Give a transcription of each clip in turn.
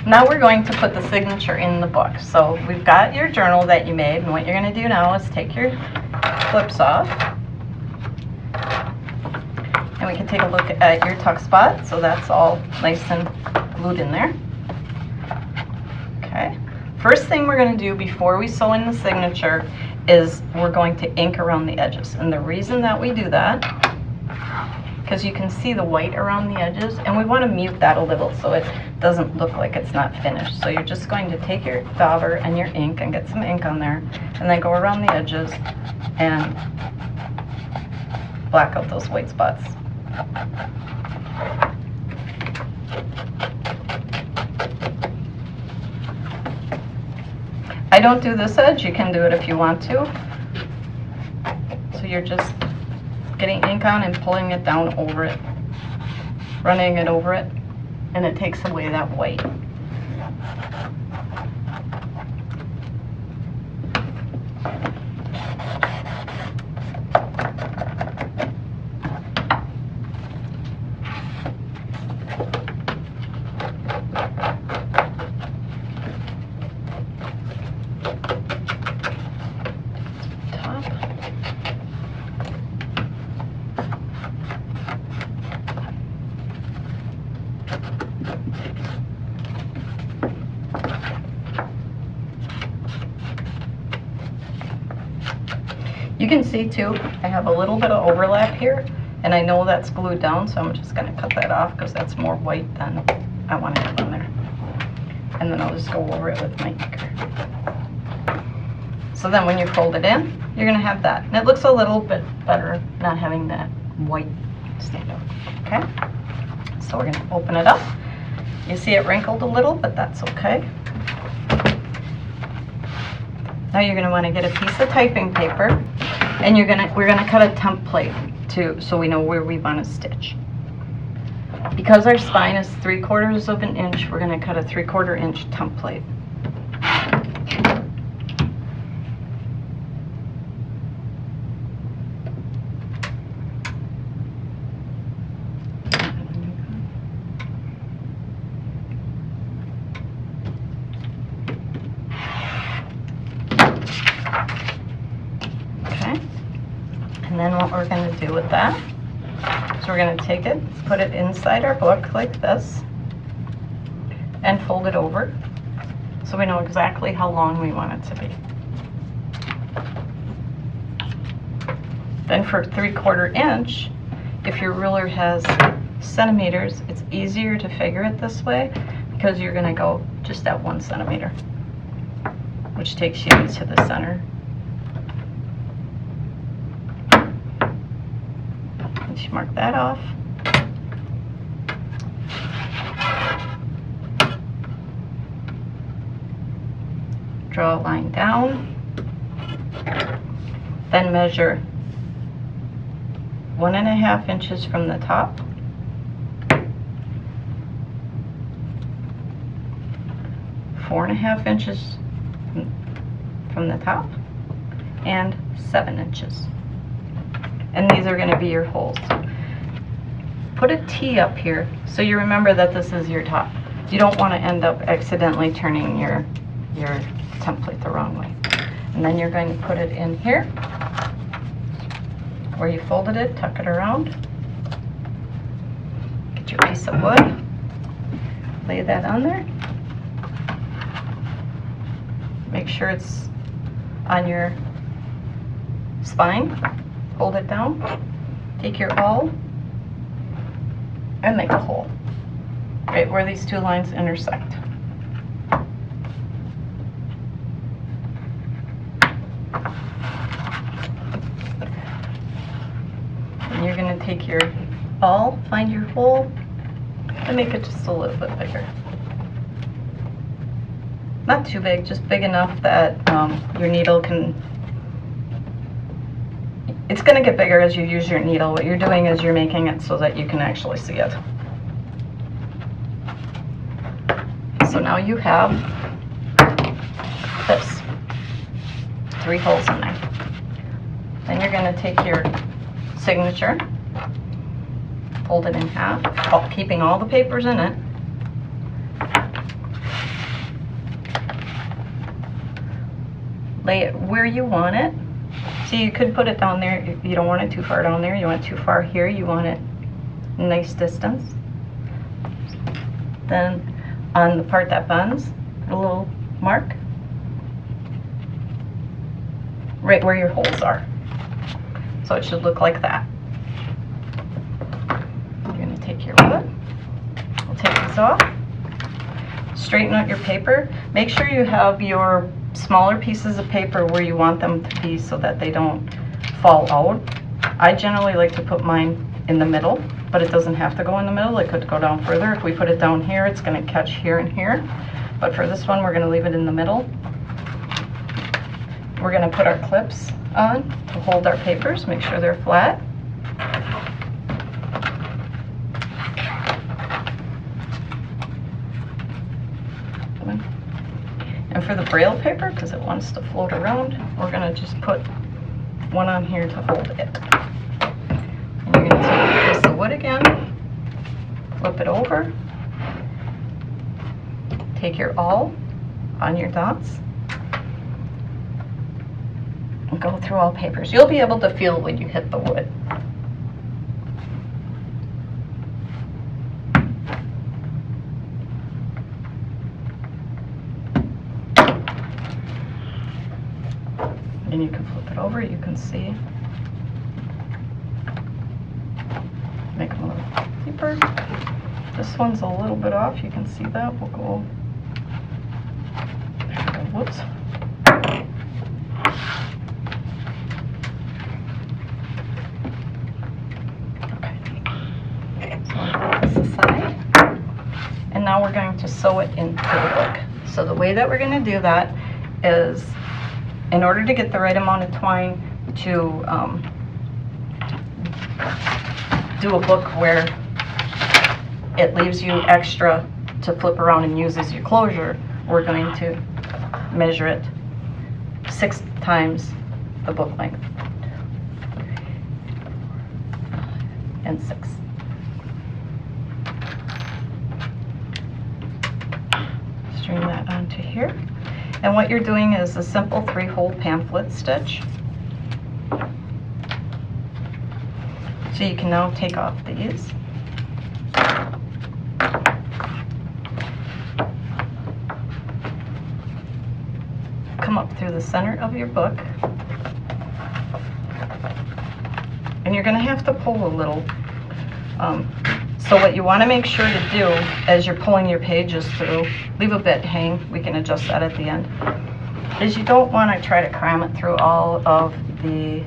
Now we're going to put the signature in the book. So we've got your journal that you made, and what you're going to do now is take your clips off. And we can take a look at your tuck spot. So that's all nice and glued in there. Okay. First thing we're going to do before we sew in the signature is we're going to ink around the edges. And the reason that we do that, because you can see the white around the edges, and we want to mute that a little so it doesn't look like it's not finished. So you're just going to take your dauber and your ink and get some ink on there, and then go around the edges and black out those white spots. I don't do this edge. You can do it if you want to. So you're just getting ink on and pulling it down over it, running it over it, and it takes away that white. You can see too, I have a little bit of overlap here, and I know that's glued down, so I'm just going to cut that off because that's more white than I want to have on there. And then I'll just go over it with my inker. So then when you fold it in, you're going to have that. And it looks a little bit better not having that white stand out. Okay? So we're going to open it up. You see it wrinkled a little, but that's okay. Now you're going to want to get a piece of typing paper, and we're going to cut a template too, so we know where we want to stitch. Because our spine is 3/4 of an inch, we're going to cut a 3/4 inch template. And then what we're going to do with that is we're going to take it, put it inside our book like this, and fold it over so we know exactly how long we want it to be. Then for 3/4 inch, if your ruler has centimeters, it's easier to figure it this way because you're going to go just at 1 centimeter, which takes you to the center. Mark that off. Draw a line down. Then measure 1.5 inches from the top. Four and a half inches from the top, and 7 inches. And these are going to be your holes. Put a T up here so you remember that this is your top. You don't want to end up accidentally turning your template the wrong way. And then you're going to put it in here where you folded it, tuck it around. Get your piece of wood, lay that on there. Make sure it's on your spine. Hold it down, take your awl, and make a hole right where these two lines intersect. And you're going to take your awl, find your hole, and make it just a little bit bigger. Not too big, just big enough that your needle can. It's going to get bigger as you use your needle. What you're doing is you're making it so that you can actually see it. So now you have this. 3 holes in there. Then you're going to take your signature, fold it in half, keeping all the papers in it. lay it where you want it. So you could put it down there. If you don't want it too far down there, you want it too far here, you want it a nice distance. Then on the part that bends, a little mark right where your holes are. So it should look like that. You're going to take your wood. We'll take this off. Straighten out your paper. Make sure you have your smaller pieces of paper where you want them to be so that they don't fall out. I generally like to put mine in the middle, but it doesn't have to go in the middle. It could go down further. If we put it down here, it's going to catch here and here. But for this one, we're going to leave it in the middle. We're going to put our clips on to hold our papers, make sure they're flat. And for the Braille paper, because it wants to float around, we're going to just put one on here to hold it. And you're going to take a piece of wood again, flip it over, take your awl on your dots, and go through all papers. You'll be able to feel when you hit the wood. And you can flip it over, you can see. Make them a little deeper. This one's a little bit off, you can see that. We'll go, there we go, whoops. Okay, so I'll put this aside. And now we're going to sew it into the book. So the way that we're going to do that is, in order to get the right amount of twine to do a book where it leaves you extra to flip around and use as your closure, we're going to measure it 6 times the book length. And 6. String that onto here. And what you're doing is a simple 3-hole pamphlet stitch. So you can now take off these. Come up through the center of your book. And you're going to have to pull a little. So what you want to make sure to do as you're pulling your pages through, leave a bit hang, we can adjust that at the end, is you don't want to try to cram it through all of the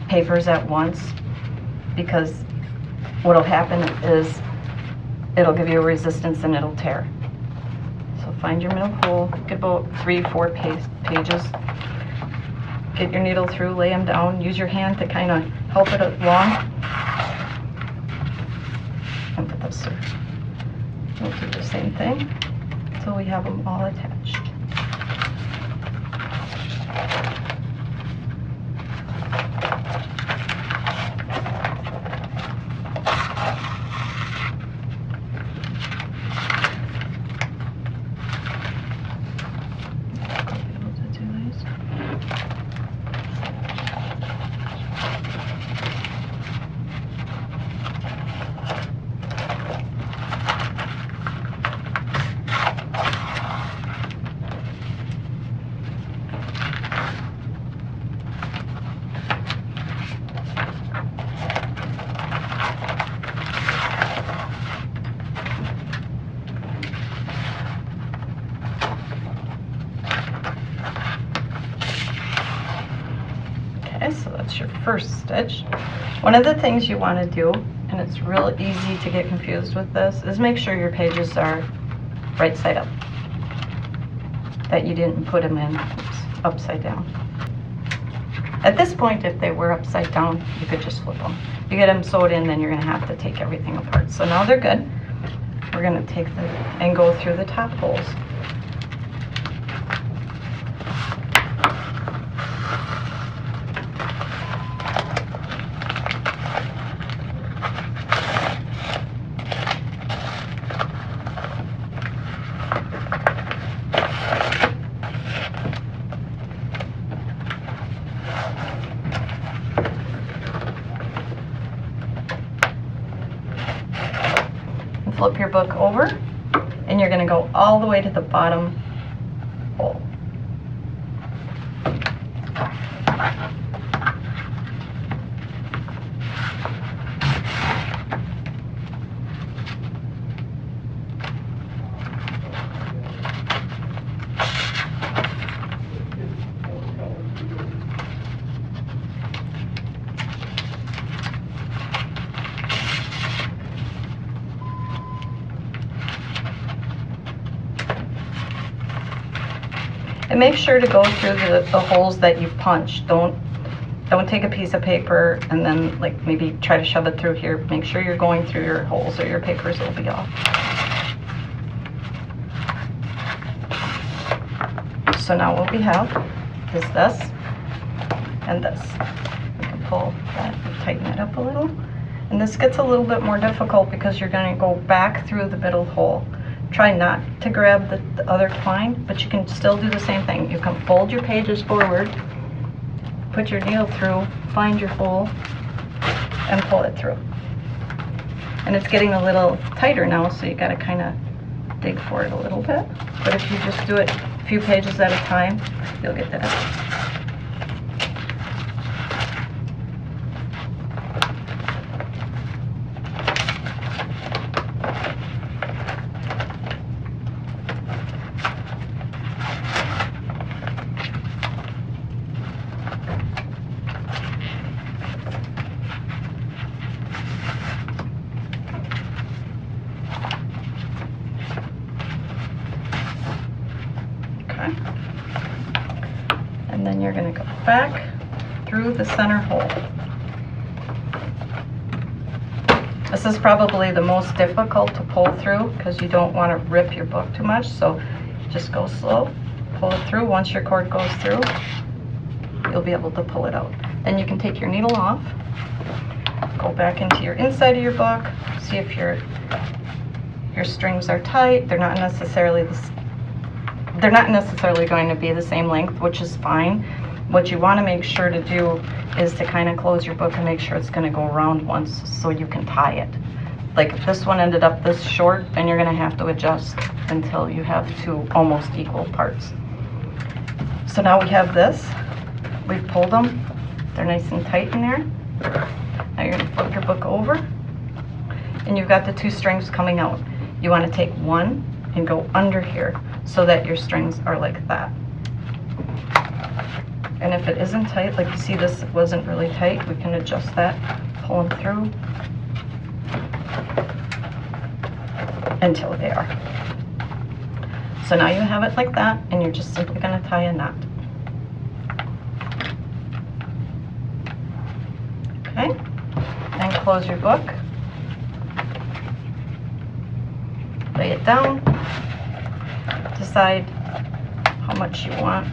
papers at once, because what'll happen is it'll give you a resistance and it'll tear. So find your middle hole, get about 3-4 pages, get your needle through, lay them down, use your hand to kind of help it along. And put those through. We'll do the same thing until we have them all attached. So that's your first stitch. One of the things you want to do, and it's real easy to get confused with this, is make sure your pages are right side up, that you didn't put them in upside down. At this point, if they were upside down, you could just flip them. You get them sewed in, then you're going to have to take everything apart. So now they're good. We're going to take them and go through the top holes. flip your book over, and you're going to go all the way to the bottom hole. And make sure to go through the holes that you've punched. Don't take a piece of paper and then like maybe try to shove it through here. Make sure you're going through your holes or your papers will be off. So now what we have is this and this. We can pull that and tighten it up a little. And this gets a little bit more difficult because you're going to go back through the middle hole. Try not to grab the other twine, but you can still do the same thing. You can fold your pages forward, put your needle through, find your hole, and pull it through. And it's getting a little tighter now, so you gotta kind of dig for it a little bit. But if you just do it a few pages at a time, you'll get that. And then you're going to go back through the center hole. This is probably the most difficult to pull through because you don't want to rip your book too much, so just go slow, pull it through. Once your cord goes through, you'll be able to pull it out. Then you can take your needle off, go back into your inside of your book, see if your strings are tight. They're not necessarily going to be the same length, which is fine. What you want to make sure to do is to kind of close your book and make sure it's going to go around once so you can tie it. Like if this one ended up this short, then you're going to have to adjust until you have two almost equal parts. So now we have this. We've pulled them. They're nice and tight in there. Now you're going to flip your book over, and you've got the two strings coming out. You want to take one and go under here so that your strings are like that. And if it isn't tight, like you see this wasn't really tight, we can adjust that, pull them through until they are. So now you have it like that, and you're just simply going to tie a knot. Okay, then close your book, lay it down, decide how much you want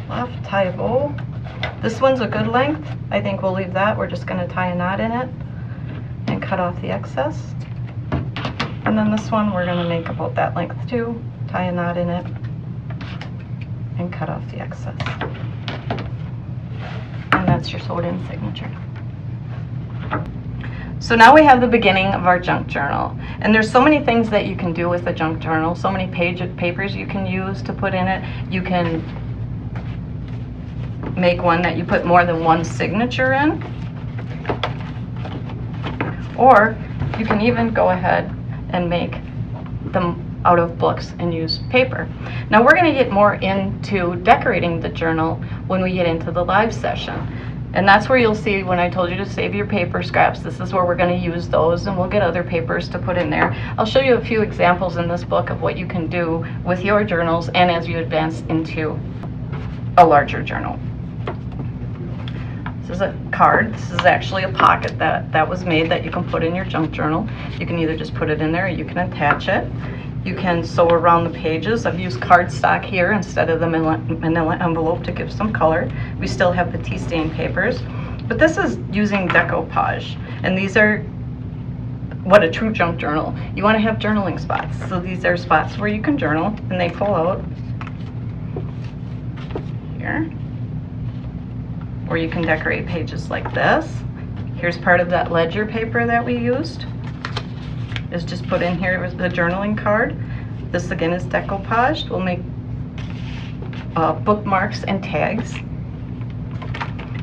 left, tie a bow. This one's a good length. I think we'll leave that. We're just going to tie a knot in it and cut off the excess. And then this one we're going to make about that length too, tie a knot in it and cut off the excess. And that's your sewed-in signature. So now we have the beginning of our junk journal, and there's so many things that you can do with a junk journal, so many papers you can use to put in it. You can make one that you put more than one signature in, or you can even go ahead and make them out of books and use paper. Now we're going to get more into decorating the journal when we get into the live session. And that's where you'll see when I told you to save your paper scraps, this is where we're going to use those, and we'll get other papers to put in there. I'll show you a few examples in this book of what you can do with your journals and as you advance into a larger journal. This is a card. This is actually a pocket that was made that you can put in your junk journal. You can either just put it in there or you can attach it. You can sew around the pages. I've used cardstock here instead of the manila envelope to give some color. We still have the tea stain papers, but this is using decoupage, and these are what a true junk journal. You want to have journaling spots. So these are spots where you can journal, and they pull out here, where you can decorate pages like this. Here's part of that ledger paper that we used. is just put in here the journaling card. This again is decoupaged. We'll make bookmarks and tags.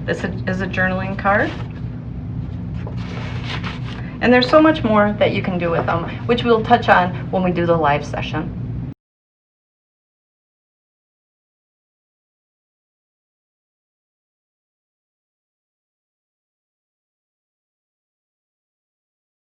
This is a journaling card. And there's so much more that you can do with them, which we'll touch on when we do the live session.